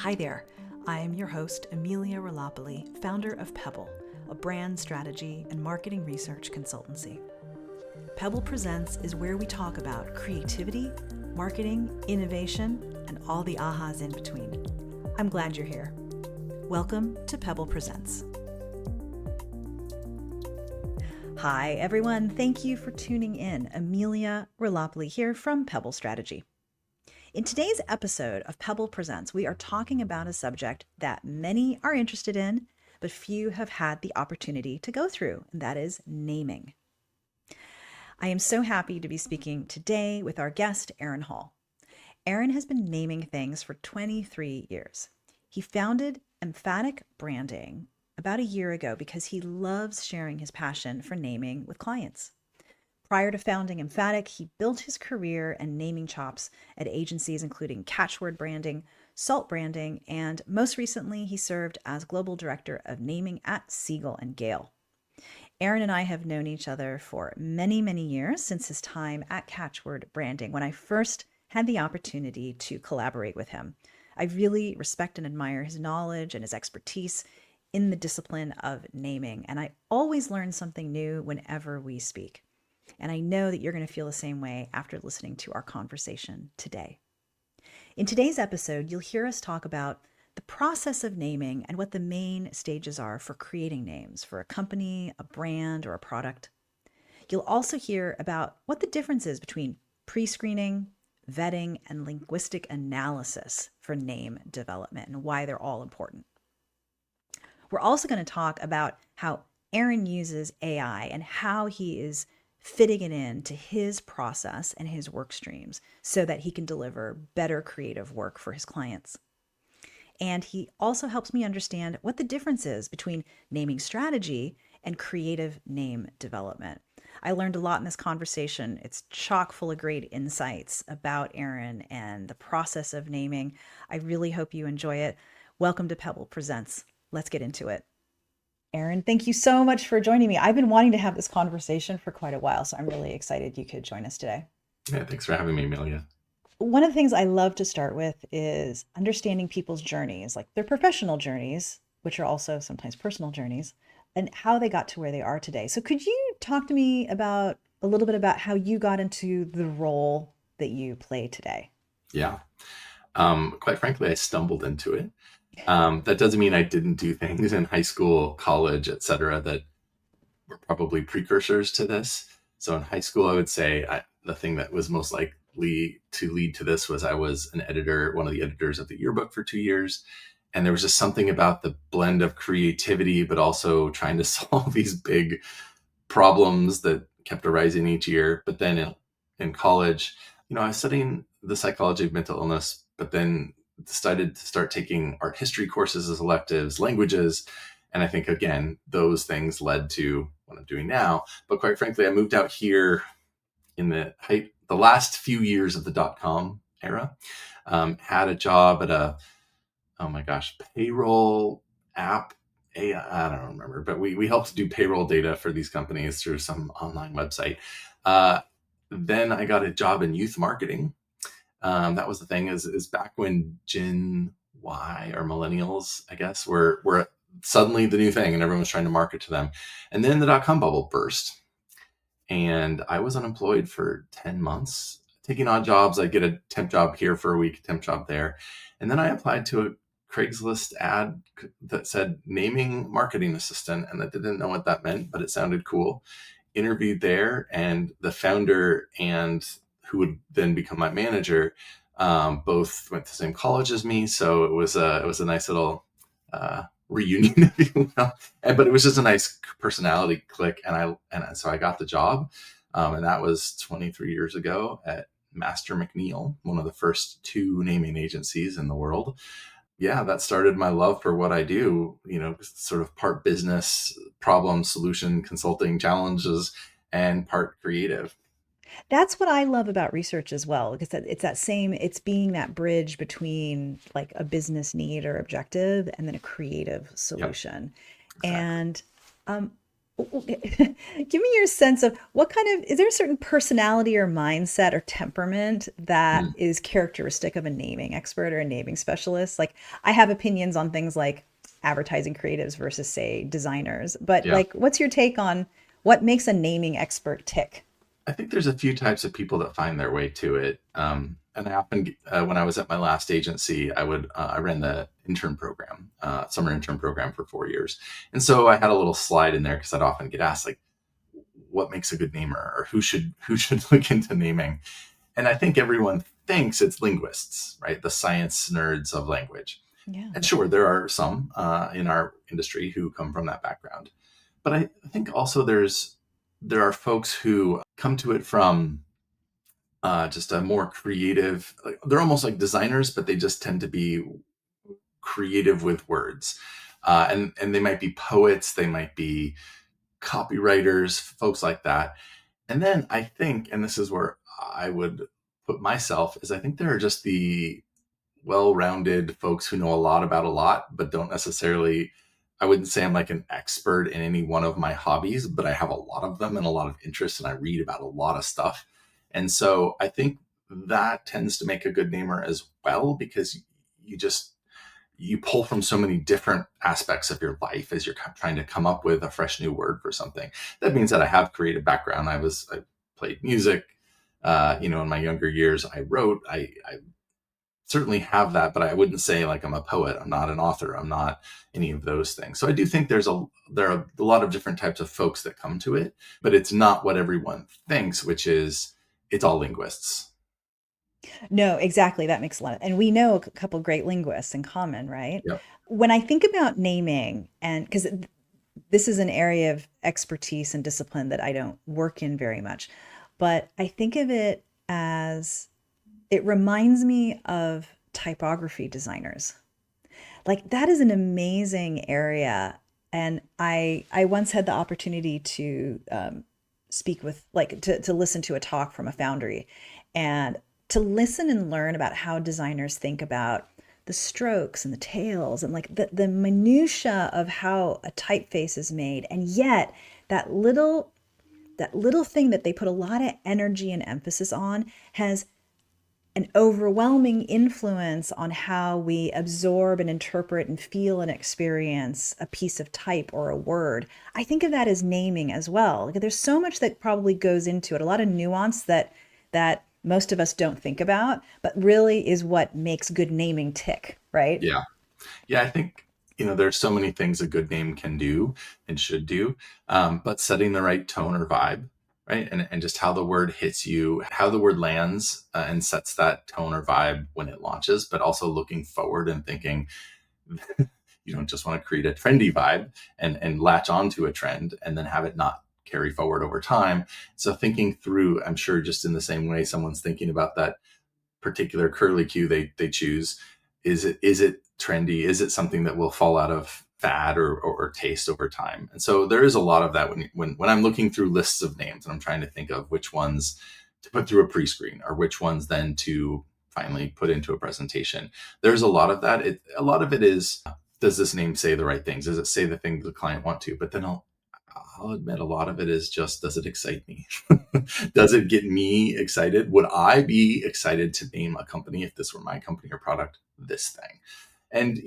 Hi there, I'm your host, Emelia Rallapalli, founder of Pebble, a brand strategy and marketing research consultancy. Pebble Presents is where we talk about creativity, marketing, innovation, and all the ahas in between. I'm glad you're here. Welcome to Pebble Presents. Hi, everyone. Thank you for tuning in. Emelia Rallapalli here from Pebble Strategy. In today's episode of Pebble Presents, we are talking about a subject that many are interested in, but few have had the opportunity to go through, and that is naming. I am so happy to be speaking today with our guest, Aaron Hall. Aaron has been naming things for 23 years. He founded Emphatic Branding about a year ago because he loves sharing his passion for naming with clients. Prior to founding Emphatic, he built his career and naming chops at agencies including Catchword Branding, Salt Branding, and most recently, he served as Global Director of Naming at Siegel and Gale. Aaron and I have known each other for many, many years since his time at Catchword Branding when I first had the opportunity to collaborate with him. I really respect and admire his knowledge and his expertise in the discipline of naming, and I always learn something new whenever we speak. And I know that you're going to feel the same way after listening to our conversation today. In today's episode, you'll hear us talk about the process of naming and what the main stages are for creating names for a company, a brand, or a product. You'll also hear about what the difference is between prescreening, vetting, and linguistic analysis for name development and why they're all important. We're also going to talk about how Aaron uses AI and how he is fitting it into his process and his work streams so that he can deliver better creative work for his clients. And he also helps me understand what the difference is between naming strategy and creative name development. I learned a lot in this conversation. It's chock full of great insights about Aaron and the process of naming. I really hope you enjoy it. Welcome to Pebble Presents. Let's get into it. Aaron, thank you so much for joining me. I've been wanting to have this conversation for quite a while, so I'm really excited you could join us today. Yeah, thanks for having me, Emelia. One of the things I love to start with is understanding people's journeys, like their professional journeys, which are also sometimes personal journeys, and how they got to where they are today. So could you talk to me about a little bit about how you got into the role that you play today? Yeah. Quite frankly, I stumbled into it. That doesn't mean I didn't do things in high school, college, etc., that were probably precursors to this. So in high school, I would say the thing that was most likely to lead to this was I was an editor, one of the editors of the yearbook for 2 years. And there was just something about the blend of creativity, but also trying to solve these big problems that kept arising each year. But then in college, I was studying the psychology of mental illness, but then decided to start taking art history courses as electives, languages. And I think, again, those things led to what I'm doing now. But quite frankly, I moved out here in the last few years of the .com era, had a job at payroll app. I don't remember, but we helped do payroll data for these companies through some online website. Then I got a job in youth marketing. That was the thing is back when Gen Y or millennials, I guess, were suddenly the new thing and everyone was trying to market to them. And then the .com bubble burst and I was unemployed for 10 months, taking odd jobs. I'd get a temp job here for a week, temp job there. And then I applied to a Craigslist ad that said naming marketing assistant, and I didn't know what that meant, but it sounded cool. Interviewed there, and the founder and who would then become my manager both went to the same college as me, so it was a nice little reunion, if you will. But it was just a nice personality click, and so I got the job, and that was 23 years ago at Master McNeil, one of the first 2 naming agencies in the world. Yeah, that started my love for what I do, sort of part business, problem, solution, consulting, challenges, and part creative. That's what I love about research as well, because it's being that bridge between like a business need or objective and then a creative Yep, solution. exactly. And um, Give me your sense of what kind of, is there a certain personality or mindset or temperament that Mm, is characteristic of a naming expert or a naming specialist? Like, I have opinions on things like advertising creatives versus, say, designers, but yeah. like, what's your take on what makes a naming expert tick? I think there's a few types of people that find their way to it. And I often, when I was at my last agency, I ran the intern program, summer intern program for 4 years. And so I had a little slide in there because I'd often get asked, like, what makes a good namer, or who should look into naming. And I think everyone thinks it's linguists, right? The science nerds of language. Yeah. And sure, there are some in our industry who come from that background. But I think also there are folks who come to it from just a more creative. Like, they're almost like designers, but they just tend to be creative with words, and they might be poets, they might be copywriters, folks like that. And then I think, and this is where I would put myself, is I think there are just the well-rounded folks who know a lot about a lot, but don't necessarily. I wouldn't say I'm like an expert in any one of my hobbies, but I have a lot of them and a lot of interests, and I read about a lot of stuff. And so I think that tends to make a good namer as well, because you just you pull from so many different aspects of your life as you're trying to come up with a fresh new word for something. That means that I have creative background. I played music, in my younger years. I wrote. I certainly have that, but I wouldn't say like I'm a poet. I'm not an author. I'm not any of those things. So I do think there are a lot of different types of folks that come to it, but it's not what everyone thinks, which is it's all linguists. No, exactly. That makes a lot of, and we know a couple great linguists in common, right? Yep. When I think about naming, and because this is an area of expertise and discipline that I don't work in very much, but I think of it as it reminds me of typography designers. Like that is an amazing area. And I once had the opportunity to speak with, like, to listen to a talk from a foundry, and to listen and learn about how designers think about the strokes and the tails and like the minutia of how a typeface is made. And yet that little thing that they put a lot of energy and emphasis on has an overwhelming influence on how we absorb and interpret and feel and experience a piece of type or a word. I think of that as naming as well. Like, there's so much that probably goes into it, a lot of nuance that most of us don't think about, but really is what makes good naming tick, right? Yeah. Yeah, I think there's so many things a good name can do and should do, but setting the right tone or vibe, right, and just how the word hits you, how the word lands, and sets that tone or vibe when it launches, but also looking forward and thinking you don't just want to create a trendy vibe and latch onto a trend and then have it not carry forward over time. So thinking through, I'm sure, just in the same way someone's thinking about that particular curly cue they choose, is it trendy, is it something that will fall out of fad or taste over time. And so there is a lot of that when I'm looking through lists of names and I'm trying to think of which ones to put through a pre-screen or which ones then to finally put into a presentation. There's a lot of that. A lot of it is, does this name say the right things, does it say the things the client want to, but then I'll admit a lot of it is just, does it excite me? Does it get me excited? Would I be excited to name a company, if this were my company or product, this thing? And,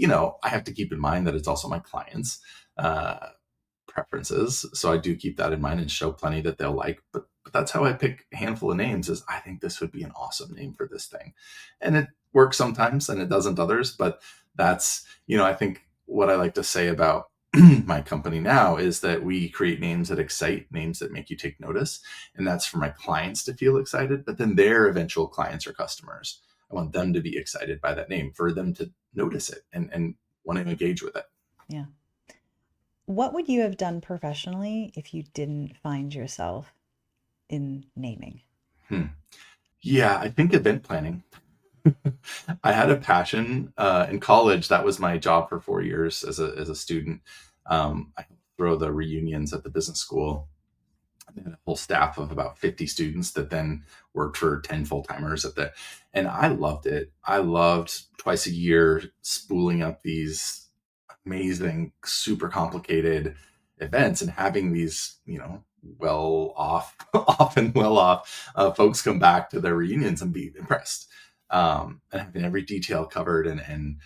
I have to keep in mind that it's also my clients' uh, preferences. So I do keep that in mind and show plenty that they'll like. But that's how I pick a handful of names, is I think this would be an awesome name for this thing. And it works sometimes and it doesn't others. But that's, I think what I like to say about my company now is that we create names that excite, names that make you take notice. And that's for my clients to feel excited, but then their eventual clients or customers, I want them to be excited by that name, for them to notice it and want to engage with it. Yeah. What would you have done professionally if you didn't find yourself in naming? Hmm. Yeah, I think event planning. I had a passion in college. That was my job for 4 years as a student. I throw the reunions at the business school. I had a whole staff of about 50 students that then worked for 10 full timers and I loved it. I loved twice a year spooling up these amazing, super complicated, events and having these, well off, often well off folks come back to their reunions and be impressed, and having every detail covered. And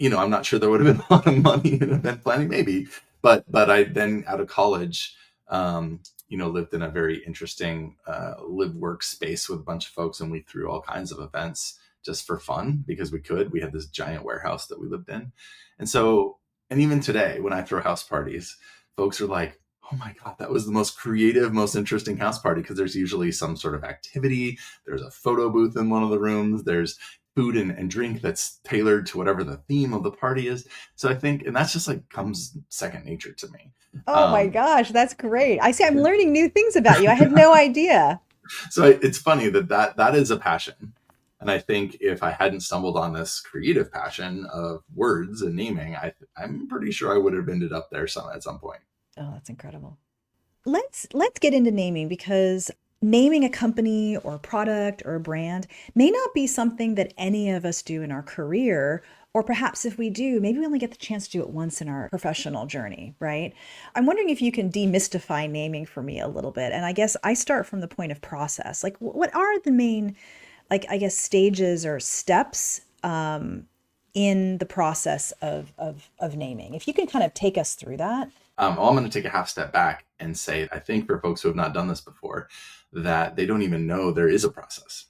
I'm not sure there would have been a lot of money in event planning, maybe, but I then out of college, lived in a very interesting live work space with a bunch of folks, and we threw all kinds of events just for fun because we could. We had this giant warehouse that we lived in, and so, and even today, when I throw house parties, folks are like, "Oh my God, that was the most creative, most interesting house party," because there's usually some sort of activity. There's a photo booth in one of the rooms. There's food and drink that's tailored to whatever the theme of the party is. So I think, and that's just like comes second nature to me. Oh my Um, gosh, that's great. I see I'm learning new things about you. I had no idea. so it's funny that is a passion. And I think if I hadn't stumbled on this creative passion of words and naming, I'm pretty sure I would have ended up there at some point. Oh, that's incredible. Let's get into naming, because naming a company or a product or a brand may not be something that any of us do in our career, or perhaps if we do, maybe we only get the chance to do it once in our professional journey, right? I'm wondering if you can demystify naming for me a little bit. And I guess I start from the point of process. Like, what are the main, like, I guess, stages or steps in the process of naming? If you can kind of take us through that. I'm going to take a half step back and say, I think for folks who have not done this before, that they don't even know there is a process,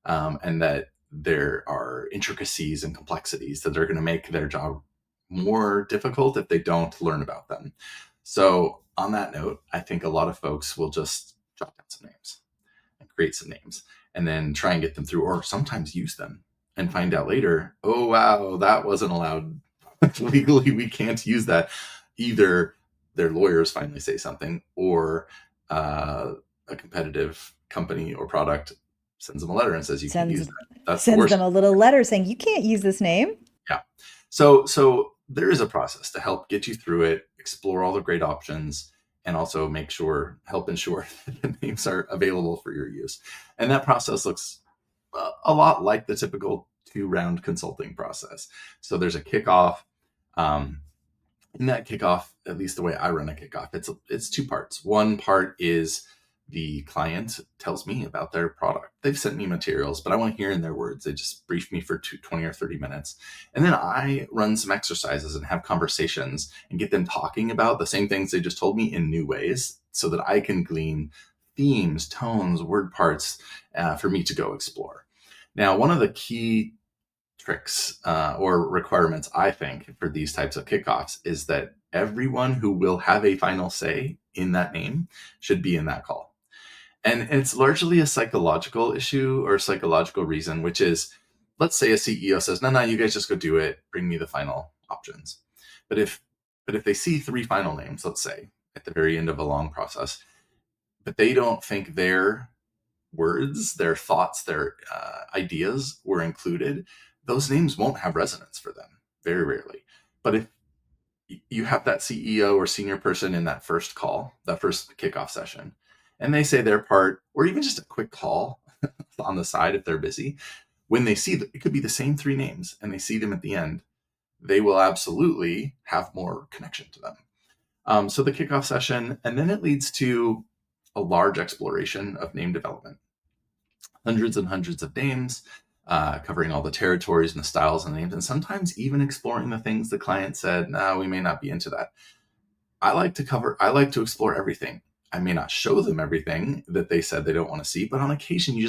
and that there are intricacies and complexities that are going to make their job more difficult if they don't learn about them. So on that note, I think a lot of folks will just jot down some names and create some names and then try and get them through, or sometimes use them and find out later, oh, wow, that wasn't allowed. Legally, we can't use that. Either their lawyers finally say something, or a competitive company or product sends them a letter and says you can't use Sends that. That's the sends worst. them a little letter saying you can't use this name. Yeah. So there is a process to help get you through it, explore all the great options, and also help ensure that the names are available for your use. And that process looks a lot like the typical 2-round consulting process. So there's a kickoff. In that kickoff, at least the way I run a kickoff, it's 2 parts. One part is the client tells me about their product. They've sent me materials, but I want to hear in their words. They just brief me for 20 or 30 minutes. And then I run some exercises and have conversations and get them talking about the same things they just told me in new ways, so that I can glean themes, tones, word parts for me to go explore. Now, one of the key tricks or requirements, I think, for these types of kickoffs is that everyone who will have a final say in that name should be in that call. And it's largely a psychological issue or psychological reason, which is, let's say a CEO says, no, you guys just go do it. Bring me the final options. But if they see 3 final names, let's say, at the very end of a long process, but they don't think their words, their thoughts, their ideas were included, those names won't have resonance for them, very rarely. But if you have that CEO or senior person in that first call, that first kickoff session, and they say their part, or even just a quick call on the side if they're busy, when they see that it could be the same 3 names and they see them at the end, they will absolutely have more connection to them. So the kickoff session, and then it leads to a large exploration of name development. Hundreds and hundreds of names, covering all the territories and the styles and the names, and sometimes even exploring the things the client said, no, we may not be into that. I like to explore everything. I may not show them everything that they said they don't want to see, but on occasion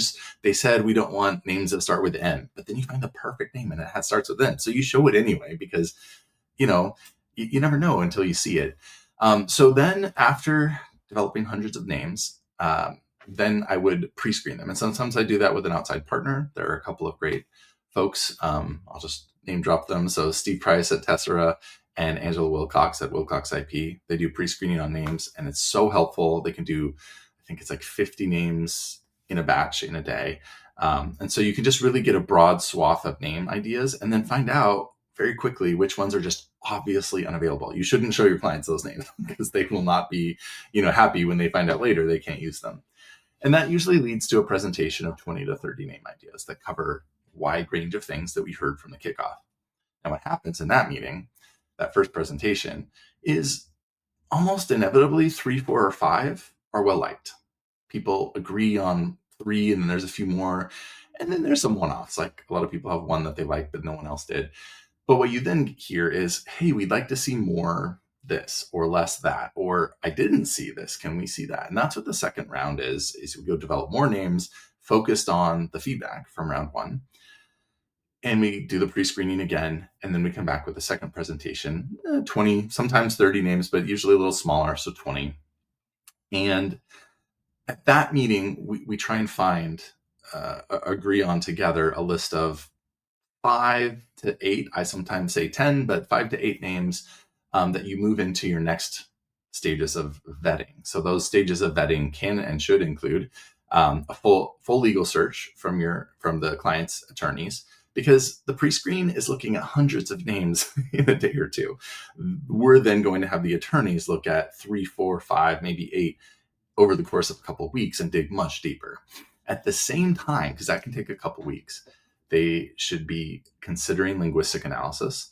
they said we don't want names that start with N, but then you find the perfect name and it starts with N. So you show it anyway, because, you never know until you see it. So then after developing hundreds of names, then I would pre-screen them. And sometimes I do that with an outside partner. There are a couple of great folks. I'll just name drop them. So Steve Price at Tessera and Angela Wilcox at Wilcox IP. They do pre-screening on names, and it's so helpful. They can do, I think it's like 50 names in a batch in a day. And so you can just really get a broad swath of name ideas and then find out very quickly which ones are just obviously unavailable. You shouldn't show your clients those names because they will not be, happy when they find out later they can't use them. And that usually leads to a presentation of 20 to 30 name ideas that cover a wide range of things that we heard from the kickoff. And what happens in that meeting, that first presentation, is almost inevitably 3, 4, or 5 are well liked. People agree on 3, and then there's a few more. And then there's some one-offs. Like a lot of people have one that they like, but no one else did. But what you then hear is, hey, we'd like to see more this or less that, or I didn't see this. Can we see that? And that's what the second round is we go develop more names focused on the feedback from round 1. And we do the pre-screening again, and then we come back with a second presentation, 20, sometimes 30 names, but usually a little smaller, so 20. And at that meeting, we try and find, agree on together a list of 5 to 8, I sometimes say 10, but 5 to 8 names that you move into your next stages of vetting. So those stages of vetting can and should include a full legal search from the client's attorneys, because the pre-screen is looking at hundreds of names in a day or two. We're then going to have the attorneys look at 3, 4, 5, maybe 8 over the course of a couple of weeks and dig much deeper. At the same time, because that can take a couple of weeks, they should be considering linguistic analysis,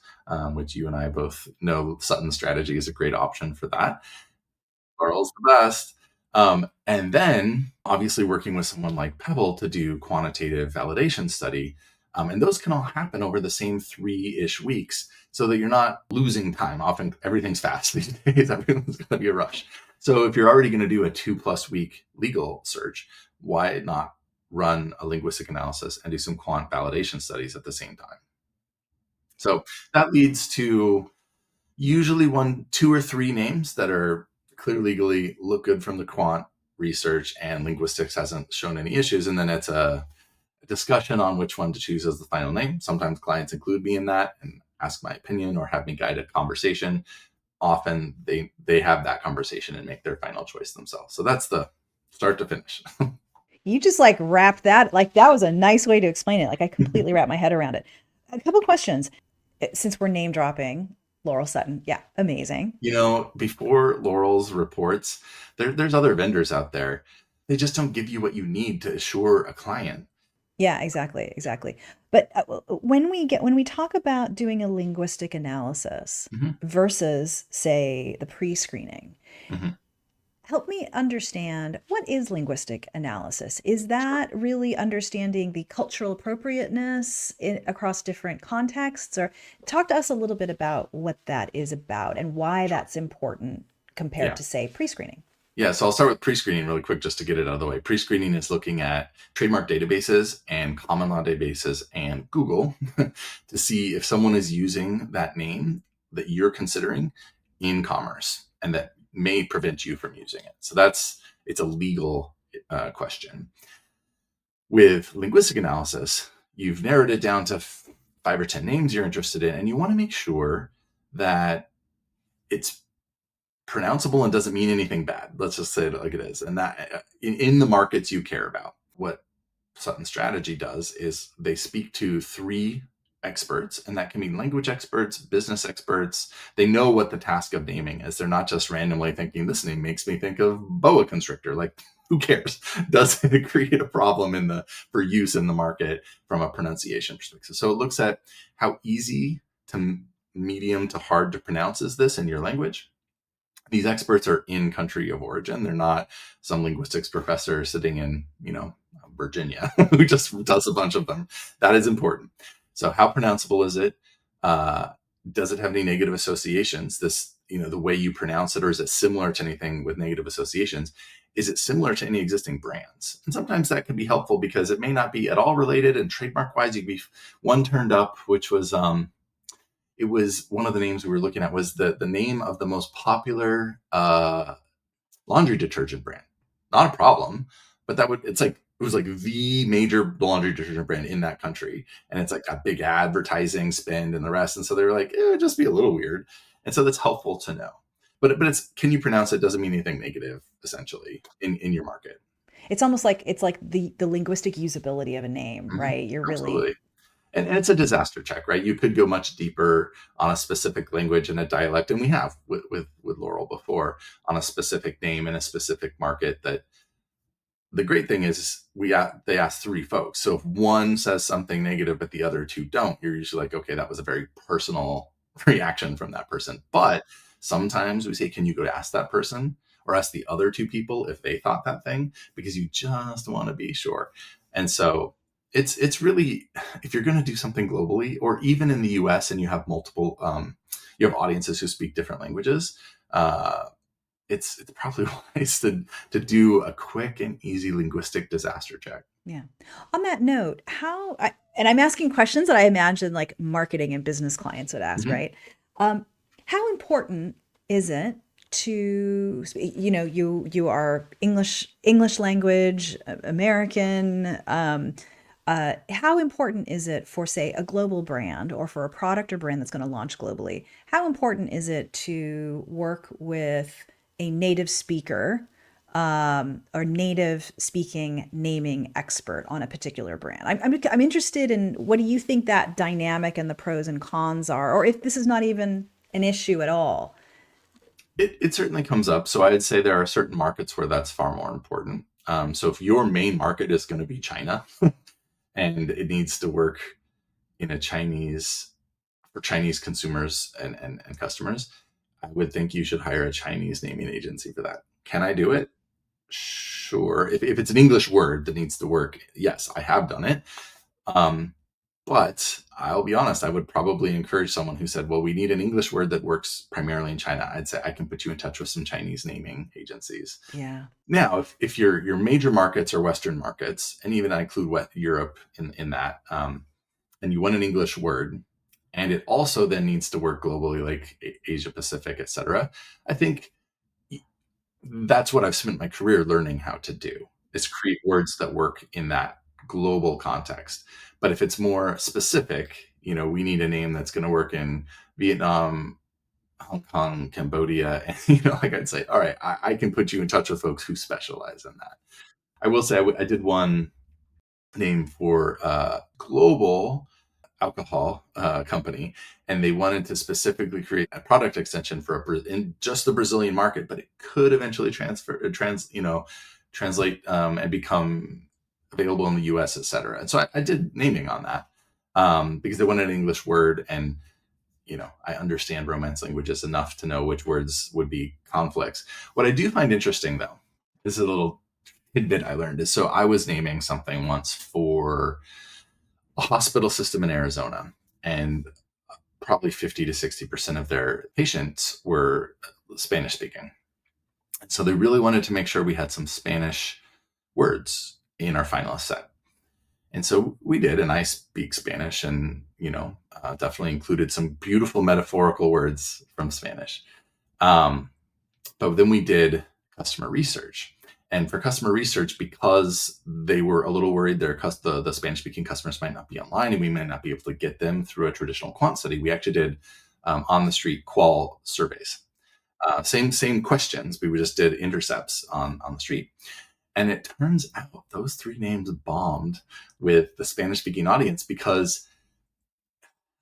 which you and I both know Sutton's strategy is a great option for that. Carl's the best. And then obviously working with someone like Pebble to do quantitative validation study. And those can all happen over the same 3-ish weeks so that you're not losing time. Often everything's fast these days. Everything's going to be a rush. So if you're already going to do a 2+ week legal search, why not run a linguistic analysis and do some quant validation studies at the same time? So that leads to usually 1, 2, or 3 names that are clear legally, look good from the quant research, and linguistics hasn't shown any issues. And then it's a discussion on which one to choose as the final name. Sometimes clients include me in that and ask my opinion or have me guide a conversation. Often they have that conversation and make their final choice themselves. So that's the start to finish. You just like wrapped that, like that was a nice way to explain it. Like I completely wrapped my head around it. A couple questions. Since we're name dropping Laurel Sutton. Yeah, amazing. Before Laurel's reports, there's other vendors out there. They just don't give you what you need to assure a client. Yeah, exactly. But when we talk about doing a linguistic analysis Mhm. versus, say, the pre-screening, Mhm. help me understand, what is linguistic analysis? Is Sure. that really understanding the cultural appropriateness across different contexts? Or talk to us a little bit about what that is about and why Sure. that's important compared Yeah. to, say, pre-screening. Yeah. So I'll start with pre-screening really quick just to get it out of the way. Pre-screening is looking at trademark databases and common law databases and Google to see if someone is using that name that you're considering in commerce and that may prevent you from using it. So it's a legal question. With linguistic analysis, you've narrowed it down to 5 or 10 names you're interested in, and you want to make sure that it's pronounceable and doesn't mean anything bad. Let's just say it like it is. And that in the markets you care about, what Sutton Strategy does is they speak to 3 experts, and that can be language experts, business experts. They know what the task of naming is. They're not just randomly thinking, this name makes me think of boa constrictor. Like, who cares? Does it create a problem for use in the market from a pronunciation perspective? So it looks at how easy to medium to hard to pronounce is this in your language. These experts are in country of origin. They're not some linguistics professor sitting in, Virginia who just does a bunch of them. That is important. So how pronounceable is it? Does it have any negative associations? The way you pronounce it, or is it similar to anything with negative associations? Is it similar to any existing brands? And sometimes that can be helpful because it may not be at all related. And trademark wise, you'd be one turned up, which was it was one of the names we were looking at was the name of the most popular laundry detergent brand. Not a problem, but it was like the major laundry detergent brand in that country, and it's like got big advertising spend and the rest. And so they were like, it would just be a little weird, and so that's helpful to know. But it's, can you pronounce it? Doesn't mean anything negative essentially in your market. It's almost like it's like the linguistic usability of a name, Mhm. right? You're really. Absolutely. And it's a disaster check, right? You could go much deeper on a specific language and a dialect, and we have with Laurel before on a specific name in a specific market. That the great thing is they ask 3 folks, so if one says something negative but the other 2 don't, you're usually like, okay, that was a very personal reaction from that person. But Sometimes we say, can you go to ask that person or ask the other two people if they thought that thing, because you just want to be sure. And so it's really, if you're going to do something globally, or even in the US, and you have multiple, you have audiences who speak different languages, it's probably wise to do a quick and easy linguistic disaster check. Yeah. On that note, and I'm asking questions that I imagine like marketing and business clients would ask, Mhm. right? How important is it to, you are English language, American. How important is it for, say, a global brand or for a product or brand that's going to launch globally? How important is it to work with a native speaker or native speaking naming expert on a particular brand? I'm interested in, what do you think that dynamic and the pros and cons are, or if this is not even an issue at all? It certainly comes up. So I'd say there are certain markets where that's far more important. So if your main market is going to be China and it needs to work in a Chinese, for Chinese consumers and customers, I would think you should hire a Chinese naming agency for that. Can I do it? Sure. If it's an English word that needs to work, yes, I have done it. But I'll be honest, I would probably encourage someone who said, well, we need an English word that works primarily in China. I'd say I can put you in touch with some Chinese naming agencies. Yeah. Now, if your major markets are Western markets, and even I include Europe in that, and you want an English word, and it also then needs to work globally, like Asia Pacific, etc., I think that's what I've spent my career learning how to do, is create words that work in that global context. But if it's more specific, we need a name that's going to work in Vietnam, Hong Kong, Cambodia, and like I'd say, all right, I can put you in touch with folks who specialize in that. I will say I did one name for global alcohol company, and they wanted to specifically create a product extension for in just the Brazilian market, but it could eventually translate and become available in the US, etc. And so I did naming on that because they wanted an English word, and I understand Romance languages enough to know which words would be conflicts. What I do find interesting, though, is a little tidbit I learned, is so I was naming something once for a hospital system in Arizona, and probably 50 to 60% of their patients were Spanish speaking. And so they really wanted to make sure we had some Spanish words in our finalist set. And so we did, and I speak Spanish, and definitely included some beautiful metaphorical words from Spanish. But then we did customer research. And for customer research, because they were a little worried the Spanish-speaking customers might not be online and we might not be able to get them through a traditional quant study, we actually did on-the-street qual surveys. Same questions. We just did intercepts on the street. And it turns out those three names bombed with the Spanish-speaking audience because,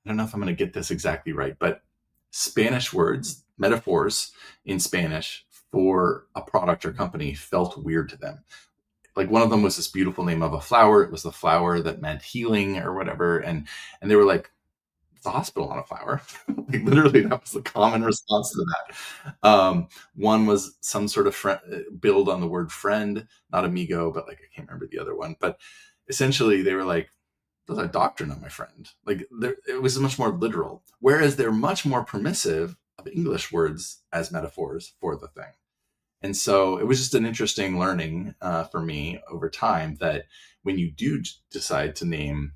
I don't know if I'm going to get this exactly right, but Spanish words, metaphors in Spanish for a product or company felt weird to them. Like one of them was this beautiful name of a flower. It was the flower that meant healing or whatever. And they were like, it's a hospital on a flower. Like literally, that was the common response to that. One was some sort of build on the word friend, not amigo, but like I can't remember the other one. But essentially, they were like, "There's a doctor, not my friend." Like it was much more literal. Whereas they're much more permissive of English words as metaphors for the thing. And so it was just an interesting learning for me over time that when you do decide to name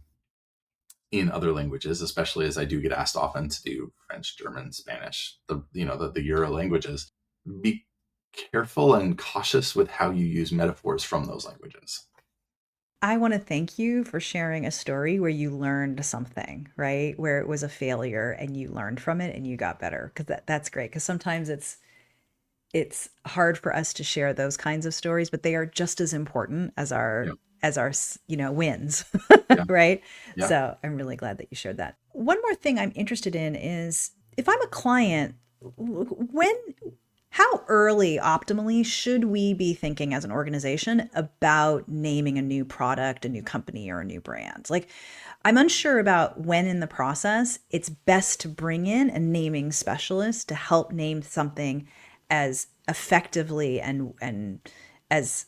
in other languages, especially as I do get asked often to do French, German, Spanish, the Euro languages, be careful and cautious with how you use metaphors from those languages. I want to thank you for sharing a story where you learned something, right? Where it was a failure and you learned from it and you got better. Because that's great. Because sometimes it's hard for us to share those kinds of stories, but they are just as important as Yeah, our wins, yeah, right? yeah. So I'm really glad that you shared that. One more thing I'm interested in is, if I'm a client, when how early optimally should we be thinking as an organization about naming a new product, a new company, or a new brand? Like, I'm unsure about when in the process it's best to bring in a naming specialist to help name something as effectively and as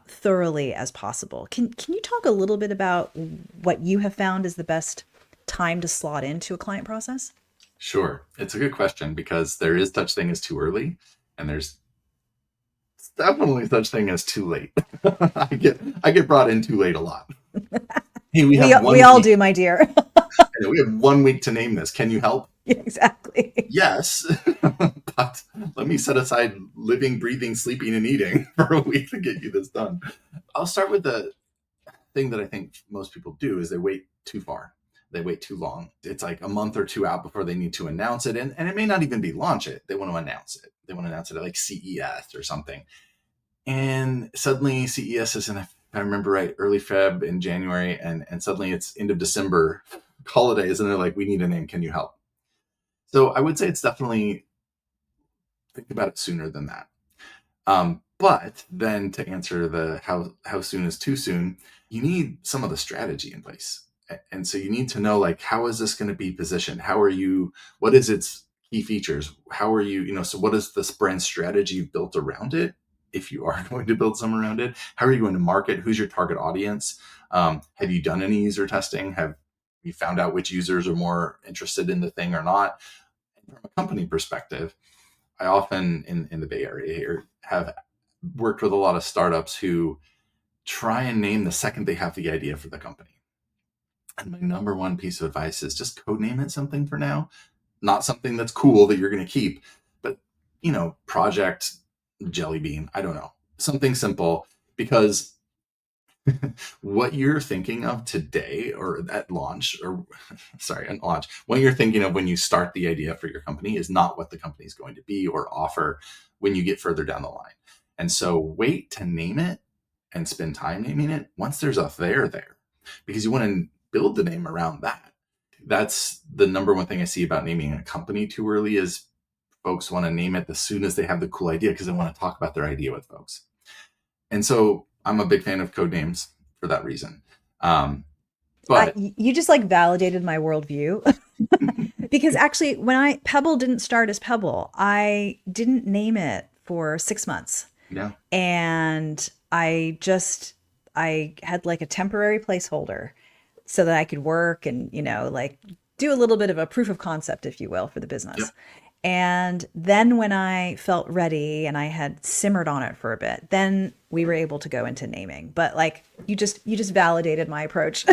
thoroughly as possible. Can you talk a little bit about what you have found is the best time to slot into a client process? Sure. It's a good question because there is such thing as too early, and there's definitely such thing as too late. I get brought in too late a lot. Hey, we We have we one all week. do, my dear. We have 1 week to name this. Can you help? Exactly. Yes, but let me set aside living, breathing, sleeping, and eating for a week to get you this done. I'll start with the thing that I think most people do is they wait too far. They wait too long. It's like a month or two out before they need to announce it. And it may not even be launch it. They want to announce it. They want to announce it at like CES or something. And suddenly CES is in, if I remember right, early Feb in January. And suddenly it's end of December holidays. And they're like, we need a name. Can you help? So I would say it's definitely think about it sooner than that. But then to answer the how soon is too soon, you need some of the strategy in place. And so you need to know, like, how is this going to be positioned? What is its key features? How are you, so what is this brand strategy built around it? If you are going to build some around it, how are you going to market? Who's your target audience? Have you done any user testing? Have you found out which users are more interested in the thing or not? And from a company perspective, I often in the Bay Area here have worked with a lot of startups who try and name the second they have the idea for the company. And my number one piece of advice is just code name it something for now, not something that's cool that you're going to keep, but Project Jelly Bean. I don't know, something simple, because what you're thinking of today or at launch, or sorry, at launch, what you're thinking of when you start the idea for your company is not what the company is going to be or offer when you get further down the line. And so wait to name it and spend time naming it once there's a there, because you want to build the name around that. That's the number one thing I see about naming a company too early is folks want to name it as soon as they have the cool idea because they want to talk about their idea with folks. And so I'm a big fan of code names for that reason. But You just like validated my worldview. Because actually, when Pebble didn't start as Pebble, I didn't name it for 6 months. yeah, And I had like a temporary placeholder so that I could work and, like do a little bit of a proof of concept, if you will, for the yep. business. And then when I felt ready and I had simmered on it for a bit, then we were able to go into naming. But like you just validated my approach.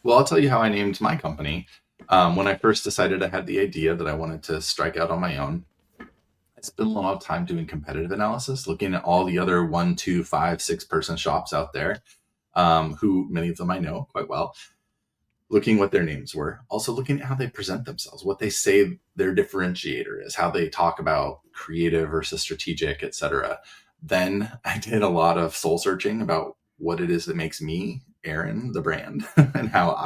Well, I'll tell you how I named my company. When I first decided I had the idea that I wanted to strike out on my own, I spent a lot of time doing competitive analysis, looking at all the other 1, 2, 5, 6 person shops out there, who many of them I know quite well, looking what their names were, also looking at how they present themselves, what they say their differentiator is, how they talk about creative versus strategic, etc. Then I did a lot of soul searching about what it is that makes me Aaron the brand and how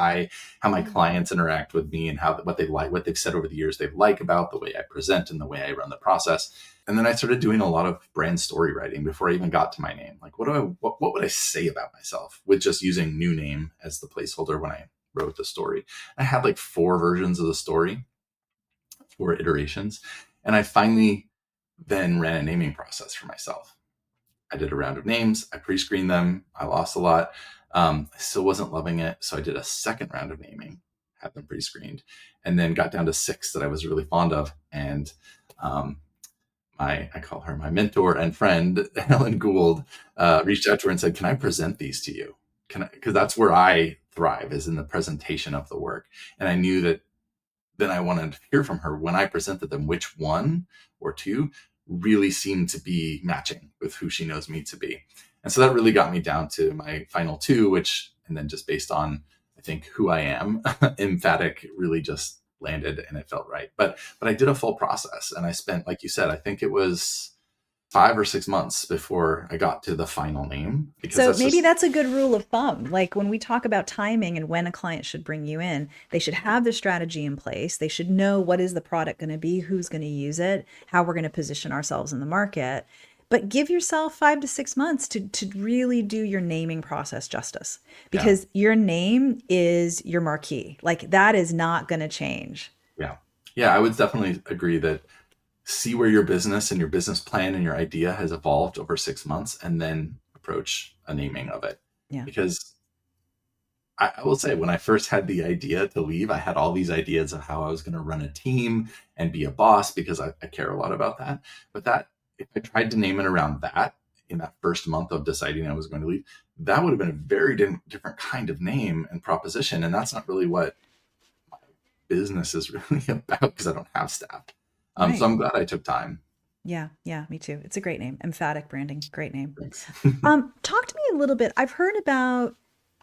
my clients interact with me and what they like, what they've said over the years they like about the way I present and the way I run the process. And then I started doing a lot of brand story writing before I even got to my name. Like, what would I say about myself with just using new name as the placeholder when I wrote the story? I had like 4 versions of the story, 4 iterations. And I finally then ran a naming process for myself. I did a round of names. I pre-screened them. I lost a lot. I still wasn't loving it. So I did a second round of naming, had them pre-screened, and then got down to 6 that I was really fond of. And I call her my mentor and friend, Helen Gould, reached out to her and said, "Can I present these to you? Because that's where I thrive, is in the presentation of the work." And I knew that then I wanted to hear from her when I presented them, which one or two really seemed to be matching with who she knows me to be. And so that really got me down to my final 2, and then just based on, I think, who I am, Emphatic really just landed and it felt right. But I did a full process and I spent, like you said, I think it was 5 or 6 months before I got to the final name, because So that's maybe just, that's a good rule of thumb. Like when we talk about timing and when a client should bring you in, they should have their strategy in place. They should know what is the product going to be, who's going to use it, how we're going to position ourselves in the market. but give yourself 5 to 6 months to really do your naming process justice, Yeah. because your name is your marquee. Like, that is not going to change. Yeah. Yeah. I would definitely agree that see where your business and your business plan and your idea has evolved over 6 months, and then approach a naming of it. Yeah. Because I will say, when I first had the idea to leave, I had all these ideas of how I was going to run a team and be a boss, because I care a lot about that. But that, if I tried to name it around that in that first month of deciding I was going to leave, that would have been a very different kind of name and proposition. And that's not really what business is really about, because I don't have staff. So Right. I'm glad I took time. Yeah. Yeah. Me too. It's a great name. Emphatic Branding. Great name. Thanks. Talk to me a little bit. I've heard about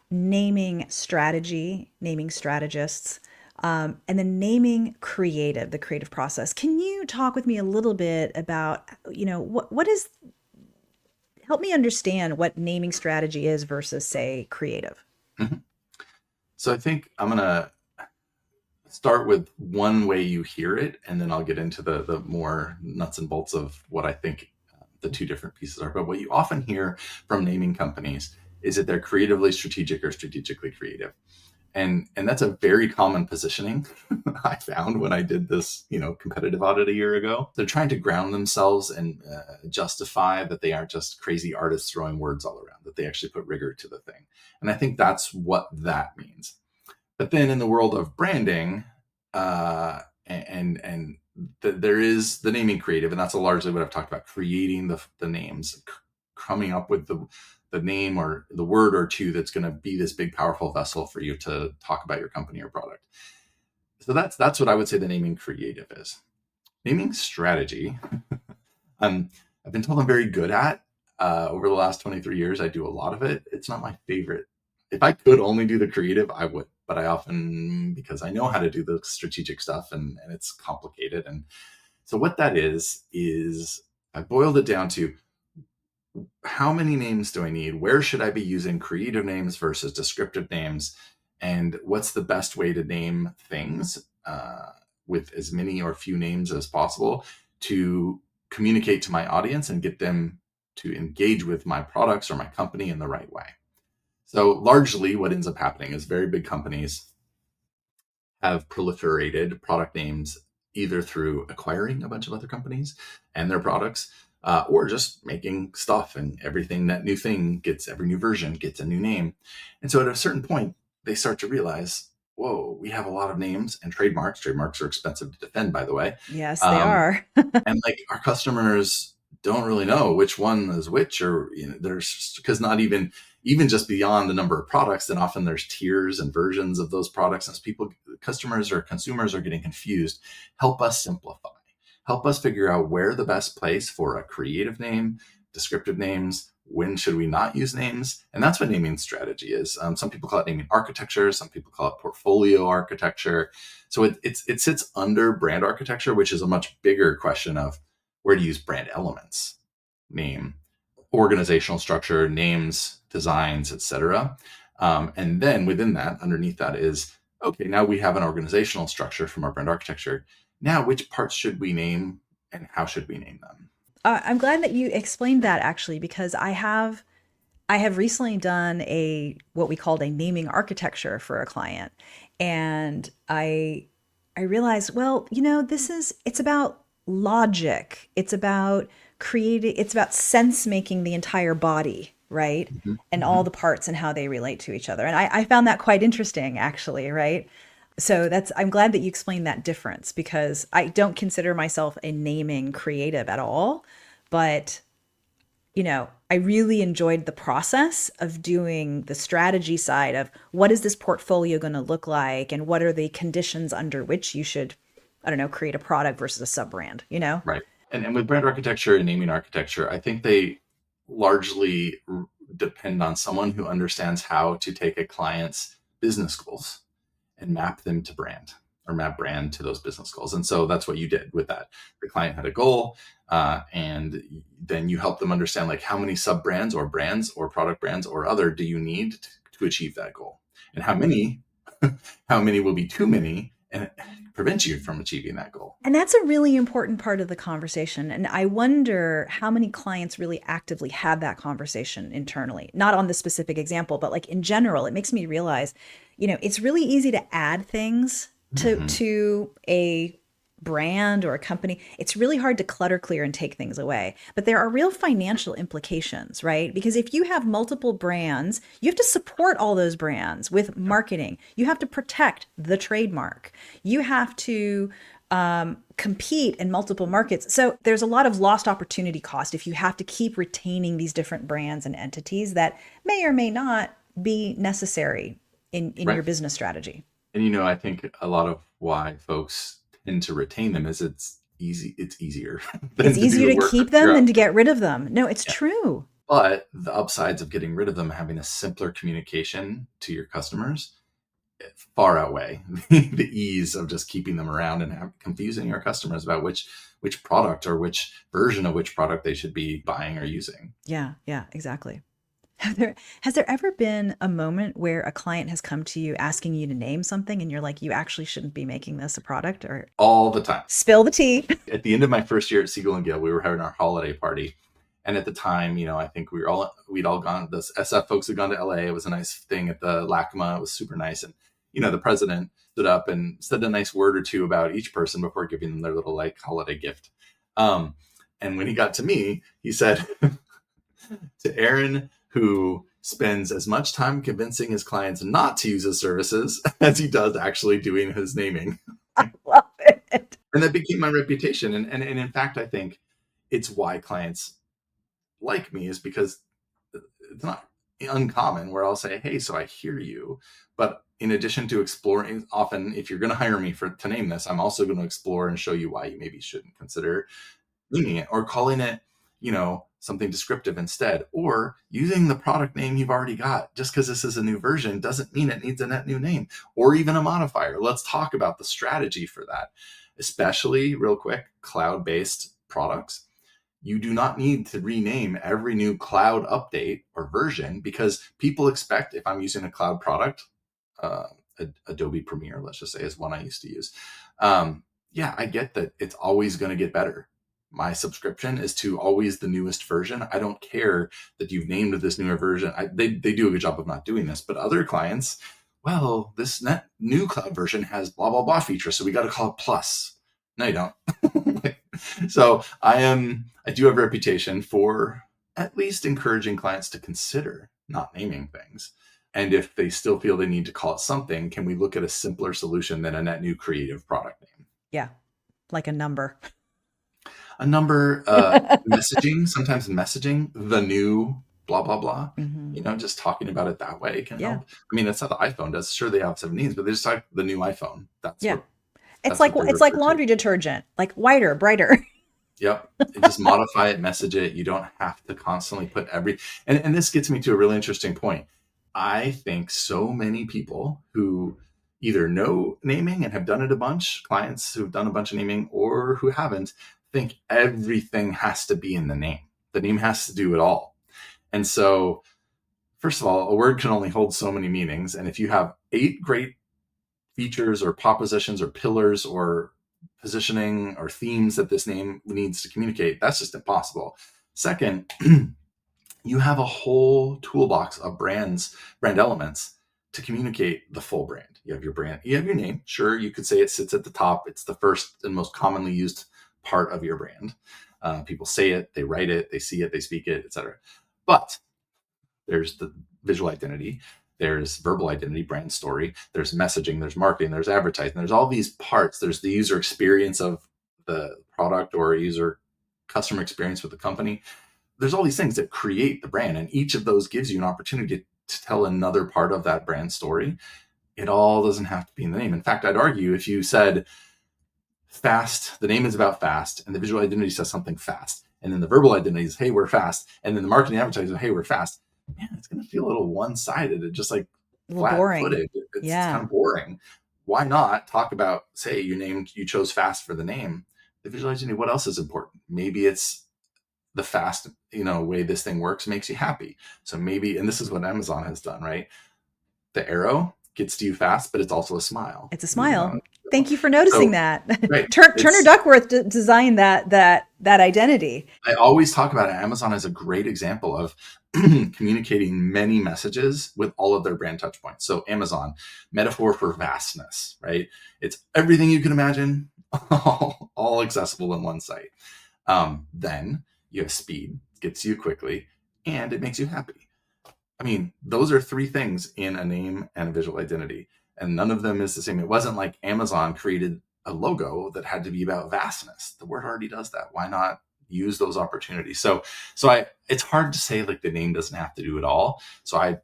naming strategy, naming strategists, and then naming creative, the creative process. Can you talk with me a little bit about, what is, help me understand what naming strategy is versus, say, creative? Mhm. So I think I'm going to start with one way you hear it, and then I'll get into the more nuts and bolts of what I think the two different pieces are. But what you often hear from naming companies is that they're creatively strategic or strategically creative. And that's a very common positioning. I found when I did this, competitive audit a year ago. They're trying to ground themselves and justify that they aren't just crazy artists throwing words all around, that they actually put rigor to the thing. And I think that's what that means. But then in the world of branding, there is the naming creative, and that's largely what I've talked about: creating the names, coming up with the name or the word or two that's going to be this big, powerful vessel for you to talk about your company or product. So that's what I would say the naming creative is. Naming strategy, I've been told I'm very good at. Over the last 23 years, I do a lot of it. It's not my favorite. If I could only do the creative, I would. But I often, because I know how to do the strategic stuff, and it's complicated. And so what that is I boiled it down to: how many names do I need? Where should I be using creative names versus descriptive names? And what's the best way to name things with as many or few names as possible to communicate to my audience and get them to engage with my products or my company in the right way? So largely what ends up happening is very big companies have proliferated product names either through acquiring a bunch of other companies and their products, or just making stuff, and everything, that new thing gets, every new version gets a new name. And so at a certain point, they start to realize, whoa, we have a lot of names and trademarks. Trademarks are expensive to defend, by the way. Yes, they are. And like, our customers don't really know which one is which, or there's, because not even just beyond the number of products, then often there's tiers and versions of those products. As customers or consumers are getting confused, help us simplify. Help us figure out where the best place for a creative name, descriptive names, when should we not use names? And that's what naming strategy is. Some people call it naming architecture. Some people call it portfolio architecture. So it sits under brand architecture, which is a much bigger question of where to use brand elements, name, organizational structure, names, designs, etc. And then within that, underneath that is, okay, now we have an organizational structure from our brand architecture. Now, which parts should we name and how should we name them? I'm glad that you explained that, actually, because I have recently done a what we called a naming architecture for a client, and I realized, well, it's about logic. It's about creating, it's about sense making the entire body, right? Mm-hmm. And all Mm-hmm. the parts and how they relate to each other. And I found that quite interesting, actually, right? So I'm glad that you explained that difference, because I don't consider myself a naming creative at all. But I really enjoyed the process of doing the strategy side of what is this portfolio going to look like, and what are the conditions under which you should, I don't know, create a product versus a sub brand. Right. And with brand architecture and naming architecture, I think they largely depend on someone who understands how to take a client's business goals and map them to brand, or map brand to those business goals. And so that's what you did with that. The client had a goal, and then you help them understand, like, how many sub brands or product brands or other do you need to achieve that goal, and how many will be too many, and it prevents you from achieving that goal. And that's a really important part of the conversation. And I wonder how many clients really actively have that conversation internally, not on this specific example, but like in general. It makes me realize, it's really easy to add things to a brand or a company. It's really hard to clutter clear and take things away. But there are real financial implications, right? Because if you have multiple brands, you have to support all those brands with marketing. You have to protect the trademark. You have to compete in multiple markets. So there's a lot of lost opportunity cost if you have to keep retaining these different brands and entities that may or may not be necessary in Right. your business strategy. And I think a lot of why folks tend to retain them is it's easier than It's to do easier the to work keep to figure them out. than to get rid of them. No, it's Yeah. true. But the upsides of getting rid of them, having a simpler communication to your customers, far outweigh the ease of just keeping them around and confusing your customers about which product or which version of which product they should be buying or using. Yeah, exactly. Has there ever been a moment where a client has come to you asking you to name something and you're like, you actually shouldn't be making this a product? Or All the time. spill the tea? At the end of my first year at Siegel and Gill, we were having our holiday party. And at the time, I think we'd all gone, the SF folks had gone to LA. It was a nice thing at the LACMA. It was super nice. And, the president stood up and said a nice word or two about each person before giving them their little like holiday gift. And when he got to me, he said to Aaron, who spends as much time convincing his clients not to use his services as he does actually doing his naming. I love it. And that became my reputation. And in fact, I think it's why clients like me, is because it's not uncommon where I'll say, hey, so I hear you. But in addition to exploring, often if you're going to hire me to name this, I'm also going to explore and show you why you maybe shouldn't consider naming it or calling it, something descriptive instead, or using the product name you've already got. Just because this is a new version doesn't mean it needs a net new name or even a modifier. Let's talk about the strategy for that, especially real quick, cloud-based products. You do not need to rename every new cloud update or version because people expect, if I'm using a cloud product, Adobe Premiere, let's just say, is one I used to use. Yeah, I get that it's always going to get better. My subscription is to always the newest version. I don't care that you've named this newer version. They do a good job of not doing this, but other clients, well, this new cloud version has blah, blah, blah feature, so we got to call it Plus. No, you don't. So I do have a reputation for at least encouraging clients to consider not naming things. And if they still feel they need to call it something, can we look at a simpler solution than a net new creative product name? Yeah, like a number. A number, sometimes messaging, the new blah, blah, blah. Mm-hmm. Just talking about it that way can Yeah. help. I mean, that's how the iPhone does. Sure, they have 17s, but they just talk the new iPhone. That's Yeah. what It's what like they it's like refer to. laundry detergent, like whiter, brighter. Yep. Just modify it, message it. You don't have to constantly put and this gets me to a really interesting point. I think so many people who either know naming and have done it a bunch, clients who've done a bunch of naming, or who haven't, think everything has to be in the name. The name has to do it all. And so, first of all, a word can only hold so many meanings. And if you have 8 great features or propositions or pillars or positioning or themes that this name needs to communicate, that's just impossible. Second, you have a whole toolbox of brand elements to communicate the full brand. You have your brand, you have your name. Sure, you could say it sits at the top. It's the first and most commonly used part of your brand. People say it, they write it, they see it, they speak it, etc. But there's the visual identity, there's verbal identity, brand story, there's messaging, there's marketing, there's advertising, there's all these parts. There's the user experience of the product or user customer experience with the company. There's all these things that create the brand, and each of those gives you an opportunity to tell another part of that brand story. It all doesn't have to be in the name. In fact, I'd argue if you said fast, the name is about fast, and the visual identity says something fast, and then the verbal identity is, hey, we're fast, and then the marketing advertising, hey, we're fast, man, it's going to feel a little one-sided. It's just like flat-footed. It's kind of boring. Why not talk about, say, you chose fast for the name, the visual identity, what else is important? Maybe it's the fast, way this thing works makes you happy. So maybe, and this is what Amazon has done, right? The arrow gets to you fast, but it's also a smile. It's a smile. Thank you for noticing So, that. right. Turner Duckworth designed that identity. I always talk about it. Amazon is a great example of communicating many messages with all of their brand touch points. So Amazon, metaphor for vastness, right? It's everything you can imagine, all accessible in one site. Then you have speed, gets you quickly, and it makes you happy. I mean, those are three things in a name and a visual identity, and none of them is the same. It wasn't like Amazon created a logo that had to be about vastness. The word already does that. Why not use those opportunities? It's hard to say like the name doesn't have to do it all. So I